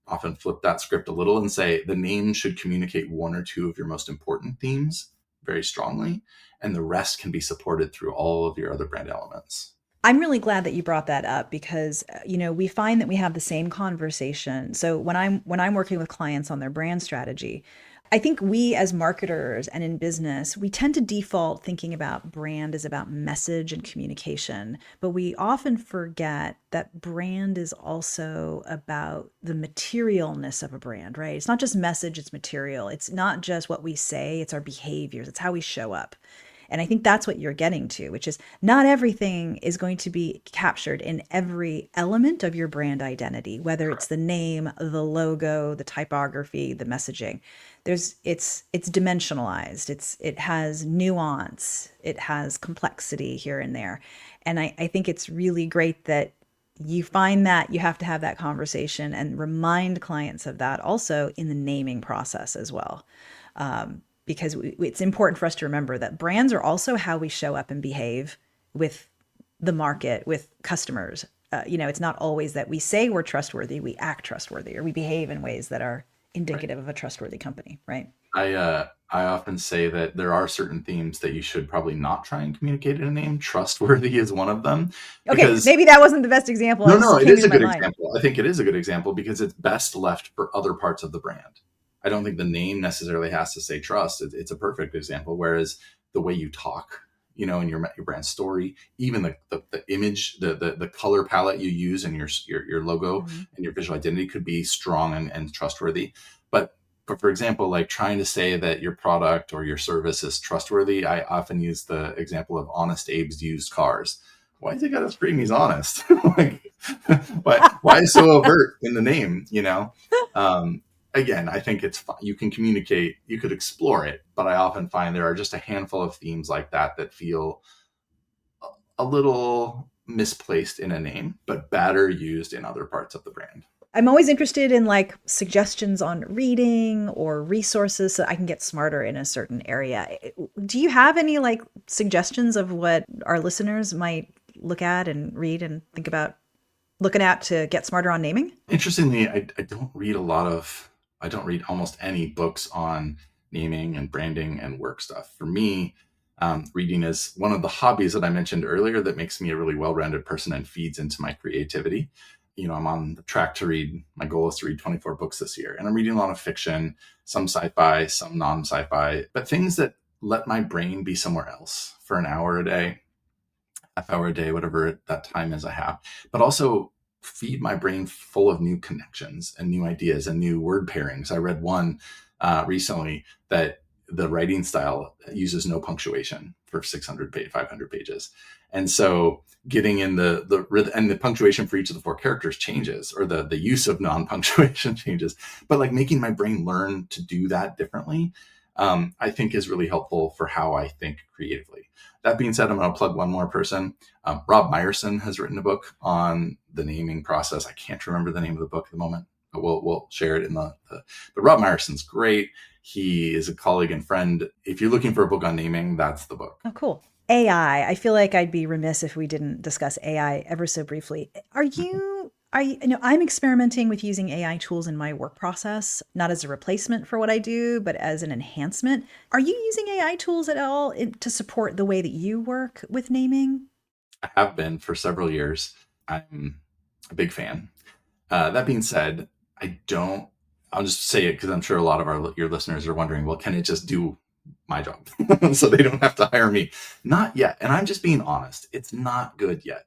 often flip that script a little and say the name should communicate one or two of your most important themes very strongly, and the rest can be supported through all of your other brand elements. I'm really glad that you brought that up because we find that we have the same conversation. So when I'm working with clients on their brand strategy, I think we as marketers and in business, we tend to default thinking about brand as about message and communication, but we often forget that brand is also about the materialness of a brand, right? It's not just message, it's material. It's not just what we say, it's our behaviors, it's how we show up. And I think that's what you're getting to, which is not everything is going to be captured in every element of your brand identity, whether it's the name, the logo, the typography, the messaging. It's dimensionalized. It has nuance. It has complexity here and there. And I think it's really great that you find that you have to have that conversation and remind clients of that also in the naming process as well. Because it's important for us to remember that brands are also how we show up and behave with the market, with customers. It's not always that we say we're trustworthy, we act trustworthy, or we behave in ways that are indicative of a trustworthy company, right? I often say that there are certain themes that you should probably not try and communicate in a name. Trustworthy is one of them. Okay, maybe that wasn't the best example. No, it is a good example. I think it is a good example because it's best left for other parts of the brand. I don't think the name necessarily has to say trust. It's a perfect example. Whereas the way you talk, in your brand story, even the image, the color palette you use in your logo and your visual identity could be strong and trustworthy. But for example, like trying to say that your product or your service is trustworthy, I often use the example of Honest Abe's Used Cars. Why is it got to scream he's honest? Like, why so overt in the name? Again, I think it's fun. You can communicate, you could explore it, but I often find there are just a handful of themes like that feel a little misplaced in a name, but better used in other parts of the brand. I'm always interested in like suggestions on reading or resources so I can get smarter in a certain area. Do you have any like suggestions of what our listeners might look at and read and think about looking at to get smarter on naming? Interestingly, I don't read I don't read almost any books on naming and branding and work stuff. For me, reading is one of the hobbies that I mentioned earlier that makes me a really well-rounded person and feeds into my creativity. I'm on the track to read, my goal is to read 24 books this year. And I'm reading a lot of fiction, some sci-fi, some non-sci-fi, but things that let my brain be somewhere else for an hour a day, half hour a day, whatever that time is I have, but also feed my brain full of new connections and new ideas and new word pairings. I read one recently that the writing style uses no punctuation for 500 pages. And so getting in the punctuation for each of the 4 characters changes, or the use of non-punctuation changes, but like making my brain learn to do that differently, I think is really helpful for how I think creatively. That being said, I'm going to plug one more person. Rob Meyerson has written a book on the naming process. I can't remember the name of the book at the moment. We'll share it in but Rob Meyerson's great. He is a colleague and friend. If you're looking for a book on naming, that's the book. Oh, cool. AI. I feel like I'd be remiss if we didn't discuss AI ever so briefly. I'm experimenting with using AI tools in my work process, not as a replacement for what I do, but as an enhancement. Are you using AI tools at all to support the way that you work with naming? I have been for several years. I'm a big fan. That being said, I'll just say it because I'm sure a lot of your listeners are wondering, well, can it just do my job so they don't have to hire me? Not yet. And I'm just being honest. It's not good yet.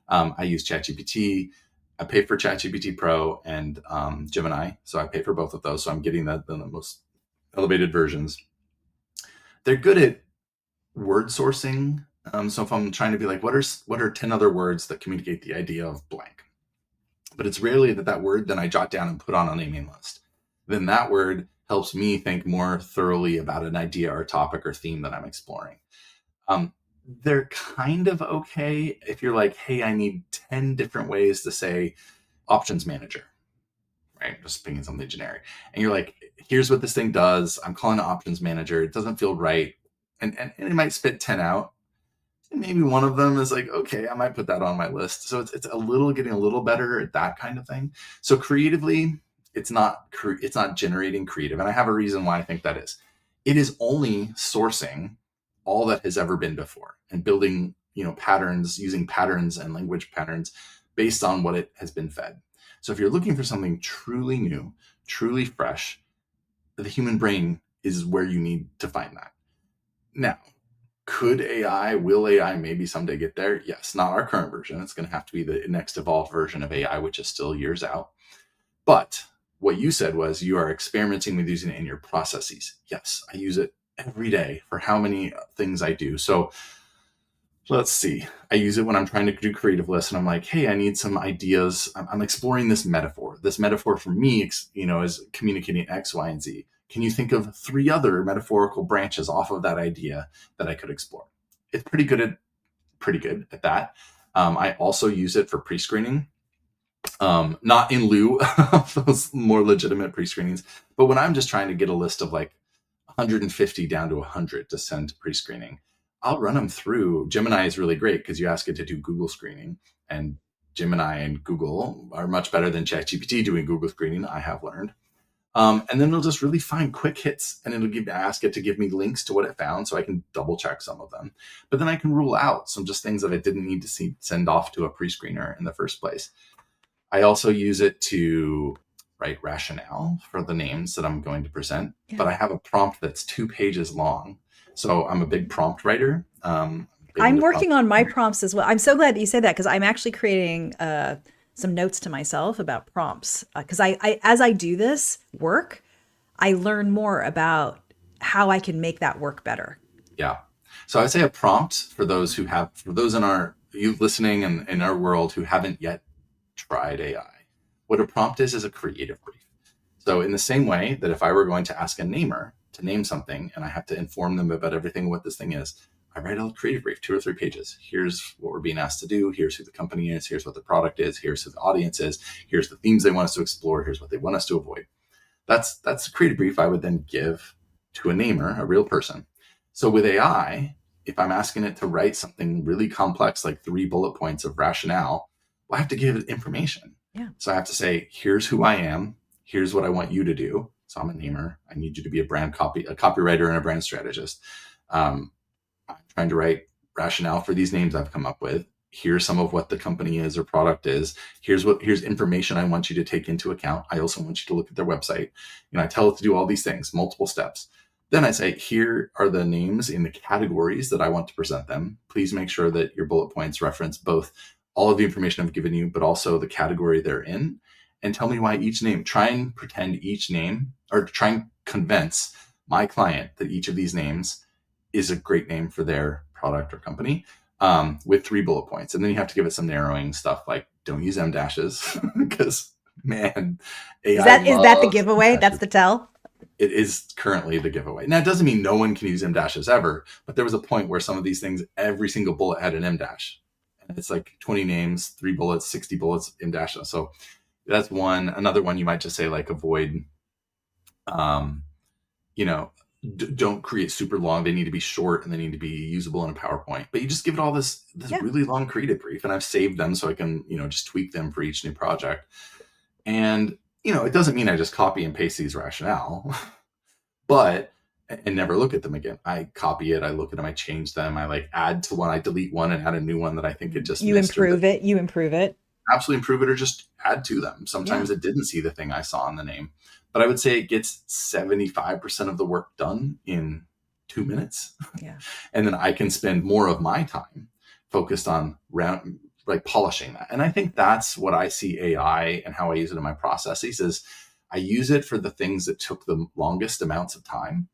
I use ChatGPT. I pay for ChatGPT Pro and Gemini. So I pay for both of those. So I'm getting the most elevated versions. they're good at word sourcing. So if I'm trying to be like, what are 10 other words that communicate the idea of blank? But it's rarely that word then I jot down and put on a naming list. Then that word helps me think more thoroughly about an idea or topic or theme that I'm exploring. They're kind of okay if you're like, hey, I need 10 different ways to say options manager, right? Just thinking something generic. And you're like, here's what this thing does. I'm calling it options manager. It doesn't feel right. And it might spit 10 out. And maybe one of them is like, okay, I might put that on my list. So it's getting a little better at that kind of thing. So creatively, it's not generating creative. And I have a reason why I think that is. It is only sourcing all that has ever been before and building, patterns, using patterns and language patterns based on what it has been fed. So if you're looking for something truly new, truly fresh, the human brain is where you need to find that. Now, will AI maybe someday get there? Yes, not our current version. It's going to have to be the next evolved version of AI, which is still years out. But what you said was you are experimenting with using it in your processes. Yes, I use it every day for how many things I do. So let's see. I use it when I'm trying to do creative lists and I'm like, hey, I need some ideas. I'm exploring this metaphor. This metaphor for me, is communicating X, Y, and Z. Can you think of 3 other metaphorical branches off of that idea that I could explore? It's pretty good at that. I also use it for pre-screening, not in lieu of those more legitimate pre-screenings, but when I'm just trying to get a list of like 150 down to 100 to send to pre-screening, I'll run them through. Gemini is really great because you ask it to do Google screening, and Gemini and Google are much better than ChatGPT doing Google screening, I have learned. And then it'll just really find quick hits, and it'll ask it to give me links to what it found so I can double check some of them. But then I can rule out some just things that I didn't need to send off to a pre-screener in the first place. I also use it to write rationale for the names that I'm going to present, but I have a prompt that's 2 pages long. So I'm a big prompt writer. I'm working on my prompts as well. I'm so glad that you said that because I'm actually creating some notes to myself about prompts because I as I do this work, I learn more about how I can make that work better. Yeah. So I'd say a prompt for those in you listening and in our world who haven't yet tried AI. What a prompt is a creative brief. So in the same way that if I were going to ask a namer to name something and I have to inform them about everything what this thing is, I write a creative brief, 2 or 3 pages. Here's what we're being asked to do. Here's who the company is. Here's what the product is. Here's who the audience is. Here's the themes they want us to explore. Here's what they want us to avoid. That's a creative brief I would then give to a namer, a real person. So with AI, if I'm asking it to write something really complex, like 3 bullet points of rationale, well, I have to give it information. Yeah. So I have to say, here's who I am. Here's what I want you to do. So I'm a namer. I need you to be a copywriter and a brand strategist. I'm trying to write rationale for these names I've come up with. Here's some of what the company is or product is. Here's information I want you to take into account. I also want you to look at their website. I tell it to do all these things, multiple steps. Then I say, here are the names in the categories that I want to present them. Please make sure that your bullet points reference both all of the information I've given you, but also the category they're in. And tell me why each name. Try and pretend each name, or try and convince my client that each of these names is a great name for their product or company, with 3 bullet points. And then you have to give it some narrowing stuff like don't use M dashes because man, AI is that the giveaway? That's the tell? It is currently the giveaway. Now, it doesn't mean no one can use M dashes ever, but there was a point where some of these things, every single bullet had an M dash. And it's like 20 names, 3 bullets, 60 bullets, M dash. So that's one. Another one you might just say like avoid, don't create super long. They need to be short and they need to be usable in a PowerPoint. But you just give it all this really long creative brief, and I've saved them so I can, just tweak them for each new project. And, it doesn't mean I just copy and paste these rationale, and never look at them again. I copy it, I look at them, I change them, I add to one, I delete one and add a new one that I think it just you improve it. Absolutely improve it or just add to them. Sometimes it didn't see the thing I saw in the name. But I would say it gets 75% of the work done in 2 minutes. Yeah. And then I can spend more of my time focused on polishing that. And I think that's what I see AI and how I use it in my processes is I use it for the things that took the longest amounts of time.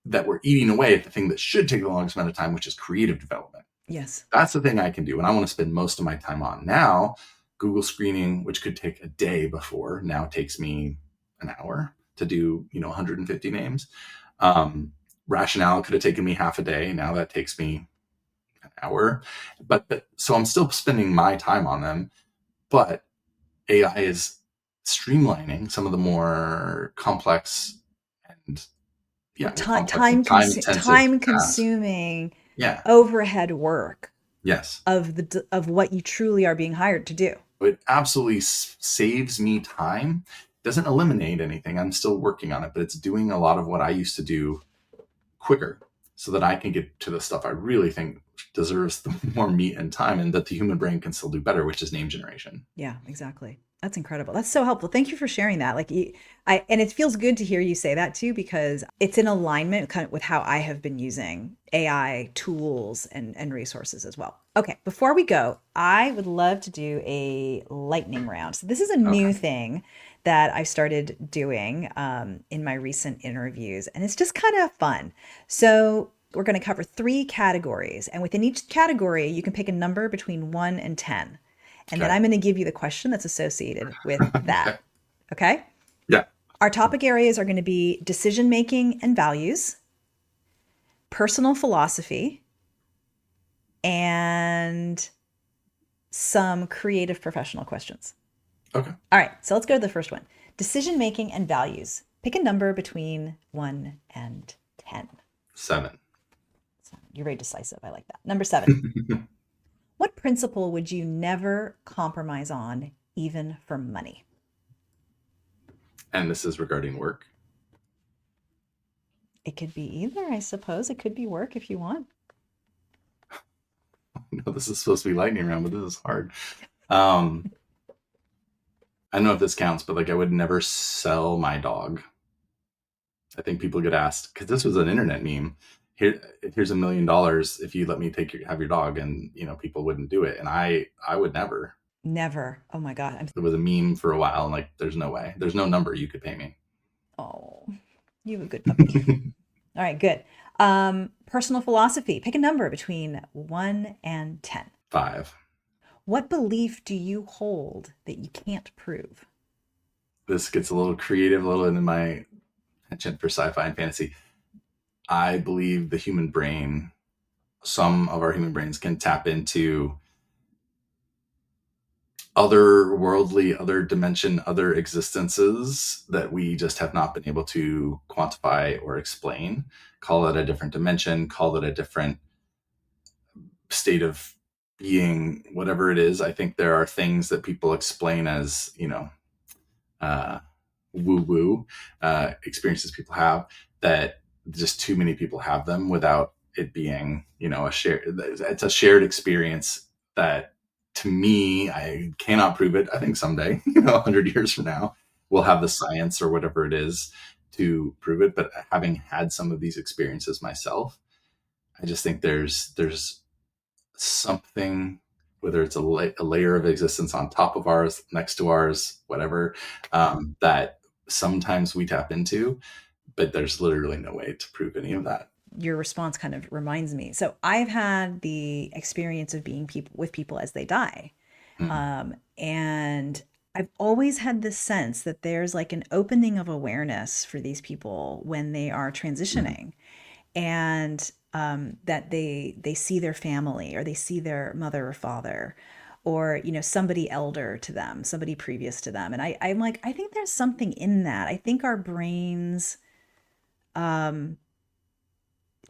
that we're eating away at the thing that should take the longest amount of time, which is creative development. Yes. That's the thing I can do, and I want to spend most of my time on. Now, Google screening, which could take a day before, now takes me an hour to do, 150 names. Rationale could have taken me half a day. Now that takes me an hour. So I'm still spending my time on them, but AI is streamlining some of the more complex and time intensive tasks. consuming Yeah. overhead work Yes. of what you truly are being hired to do. It absolutely saves me time. Doesn't eliminate anything. I'm still working on it, but it's doing a lot of what I used to do quicker so that I can get to the stuff I really think deserves the more meat and time, and that the human brain can still do better, which is name generation. Yeah, exactly. That's incredible. That's so helpful. Thank you for sharing that. And it feels good to hear you say that too, because it's in alignment kind of with how I have been using AI tools and resources as well. Okay, before we go, I would love to do a lightning round. So this is a new thing that I started doing in my recent interviews, and it's just kind of fun. So we're going to cover 3 categories, and within each category, you can pick a number between 1 and 10. And then I'm going to give you the question that's associated with that. Okay? Yeah. Our topic areas are going to be decision making and values, personal philosophy, and some creative professional questions. Okay. All right. So let's go to the first one. Decision making and values. Pick a number between 1 and 10. 7. You're very decisive. I like that. Number 7. What principle would you never compromise on, even for money? And this is regarding work? It could be either, I suppose. It could be work if you want. No, this is supposed to be lightning round, but this is hard. I don't know if this counts, but I would never sell my dog. I think people get asked, because this was an internet meme. Here's $1 million if you let me have your dog, and people wouldn't do it, and I would never. Never. Oh my God. It was a meme for a while, and there's no way. There's no number you could pay me. Oh, you have a good puppy. All right, good. Personal philosophy. Pick a number between 1 and 10. 5. What belief do you hold that you can't prove? This gets a little creative, a little into my penchant for sci-fi and fantasy. I believe the human brain, some of our human brains, can tap into otherworldly, other dimension, other existences that we just have not been able to quantify or explain. Call it a different dimension, call it a different state of being, whatever it is. I think there are things that people explain as, woo-woo experiences people have, that just too many people have them without it being, it's a shared experience that, to me, I cannot prove it. I think someday, 100 years from now, we'll have the science or whatever it is to prove it. But having had some of these experiences myself, I just think there's something, whether it's a layer of existence on top of ours, next to ours, whatever, that sometimes we tap into, but there's literally no way to prove any of that. Your response kind of reminds me. So I've had the experience of being with people as they die. And I've always had this sense that there's an opening of awareness for these people when they are transitioning, and that they see their family, or they see their mother or father, or somebody elder to them, somebody previous to them. And I'm I think there's something in that. I think our brains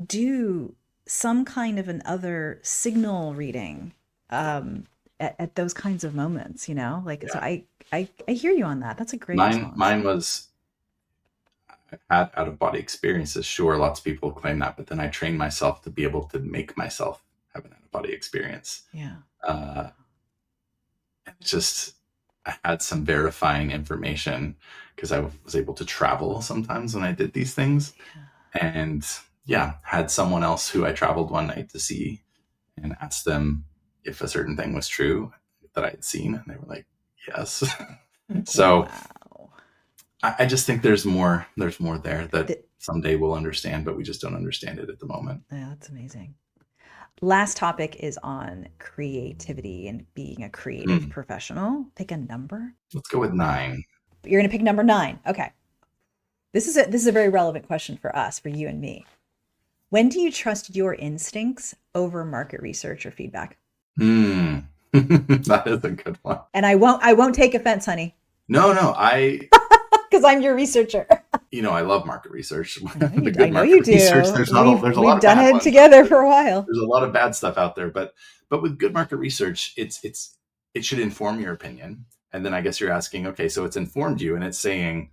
do some kind of an other signal reading at those kinds of moments, So I hear you on that. That's a great response. Mine was, I've had out-of-body experiences. Sure, lots of people claim that, but then I trained myself to be able to make myself have an out-of-body experience. Yeah. I had some verifying information because I was able to travel sometimes when I did these things. Yeah. And had someone else who I traveled one night to see, and asked them if a certain thing was true that I had seen, and they were like, yes. So wow. I just think there's more there that someday we'll understand, but we just don't understand it at the moment. Yeah, that's amazing. Last topic is on creativity and being a creative professional. Pick a number. Let's go with 9. You're going to pick number 9. Okay. This is a very relevant question for us, for you and me. When do you trust your instincts over market research or feedback? That is a good one. And I won't take offense, honey. No, because I'm your researcher. I love market research. I know you do. There's a lot of we've done it together for a while. There's a lot of bad stuff out there, but with good market research, it should inform your opinion. And then I guess you're asking, okay, so it's informed you and it's saying,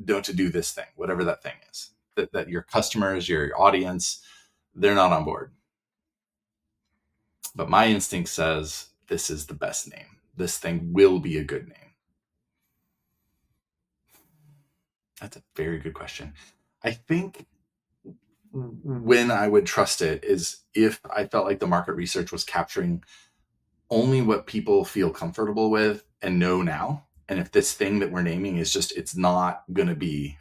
don't do this thing, whatever that thing is, that your customers, your audience, they're not on board. But my instinct says this is the best name. This thing will be a good name. That's a very good question. I think when I would trust it is if I felt like the market research was capturing only what people feel comfortable with and know now. And if this thing that we're naming is just, it's not going to be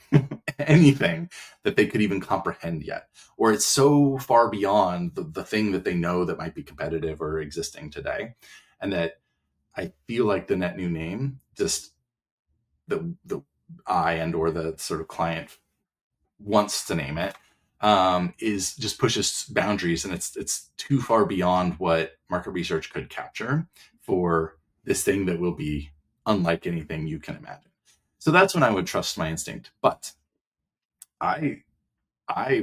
anything that they could even comprehend yet, or it's so far beyond the thing that they know that might be competitive or existing today. And that I feel like the net new name, just the I and or the sort of client wants to name it, is just pushes boundaries, and it's too far beyond what market research could capture for this thing that will be unlike anything you can imagine. So that's when I would trust my instinct. But I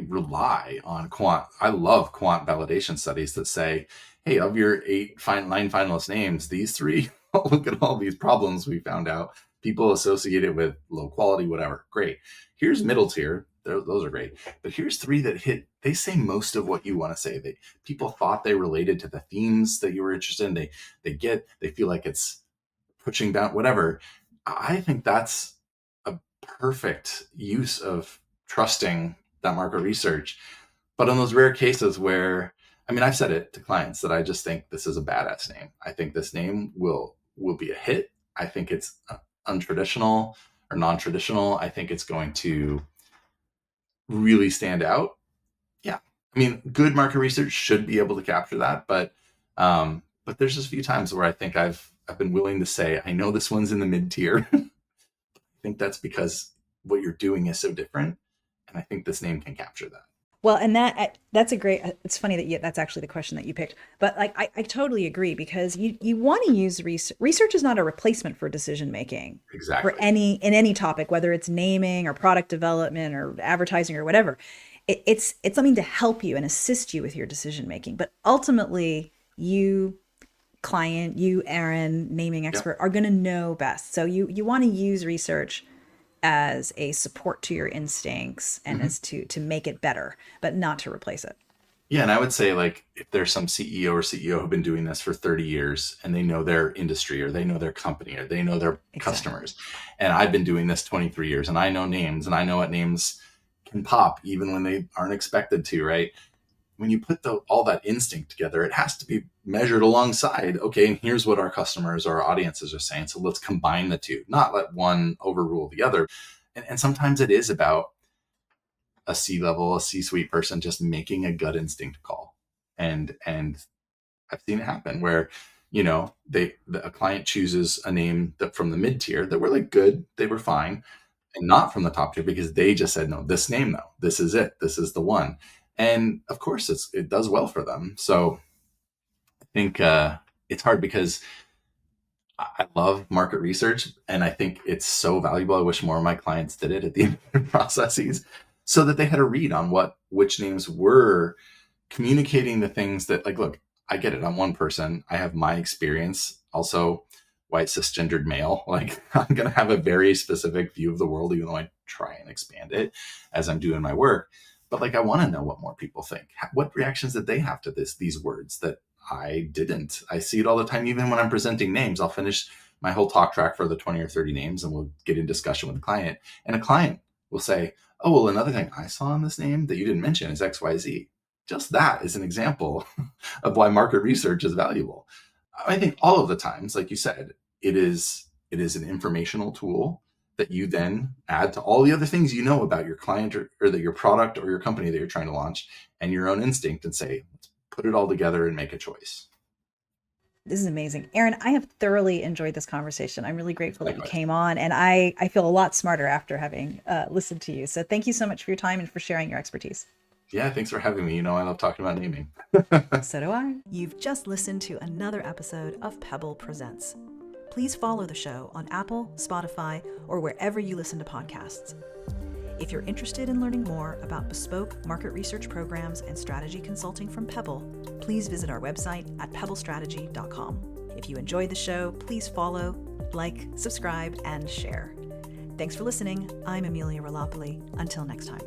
rely on quant. I love quant validation studies that say, hey, of your 9 finalist names, these 3, look at all these problems we found out. People associate it with low quality, whatever. Great. Here's middle tier. Those are great. But here's 3 that hit. They say most of what you want to say. People thought they related to the themes that you were interested in. They feel like it's pushing down, whatever. I think that's a perfect use of trusting that market research. But in those rare cases where, I've said it to clients that I just think this is a badass name. I think this name will be a hit. I think it's untraditional or non-traditional. I think it's going to really stand out. Yeah. Good market research should be able to capture that, but there's just a few times where I think I've been willing to say, I know this one's in the mid tier. I think that's because what you're doing is so different. And I think this name can capture that. Well, and that's a great, it's funny that that's actually the question that you picked, but like, I totally agree, because you want to use research. Research is not a replacement for decision making. Exactly. In any topic, whether it's naming or product development or advertising or whatever. It's something to help you and assist you with your decision making. But ultimately, you client, you Aaron, naming expert, are going to know best. So you want to use research as a support to your instincts and as to make it better, but not to replace it. Yeah. And I would say, like, if there's some CEO or CEO who've been doing this for 30 years and they know their industry or they know their company or they know their customers, and I've been doing this 23 years and I know names and I know what names can pop even when they aren't expected to, right? When you put all that instinct together, it has to be measured alongside, okay, and here's what our customers or our audiences are saying. So let's combine the two, not let one overrule the other. And sometimes it is about a C-level, a C-suite person just making a gut instinct call. And I've seen it happen where, a client chooses a name that from the mid-tier that were like good, they were fine, and not from the top tier because they just said, no, this name though, this is it. This is the one. And of course it does well for them. So I think it's hard because I love market research and I think it's so valuable. I wish more of my clients did it at the end of their processes so that they had a read on which names were communicating the things that, like, look, I get it. I'm one person. I have my experience. Also, white cisgendered male. Like, I'm going to have a very specific view of the world, even though I try and expand it as I'm doing my work. But like, I want to know what more people think. What reactions did they have to these words that I didn't? I see it all the time. Even when I'm presenting names, I'll finish my whole talk track for the 20 or 30 names and we'll get in discussion with the client. And a client will say, oh, well, another thing I saw in this name that you didn't mention is XYZ. Just that is an example of why market research is valuable. I think all of the times, like you said, it is an informational tool that you then add to all the other things you know about your client or that your product or your company that you're trying to launch, and your own instinct, and say, let's put it all together and make a choice. This is amazing. Aaron, I have thoroughly enjoyed this conversation. I'm really grateful that you Likewise. came on, and I feel a lot smarter after having listened to you. So thank you so much for your time and for sharing your expertise. Yeah, thanks for having me. I love talking about naming. So do I. You've just listened to another episode of Pebble Presents. Please follow the show on Apple, Spotify, or wherever you listen to podcasts. If you're interested in learning more about bespoke market research programs and strategy consulting from Pebble, please visit our website at pebblestrategy.com. If you enjoyed the show, please follow, like, subscribe, and share. Thanks for listening. I'm Emelia Rallapalli. Until next time.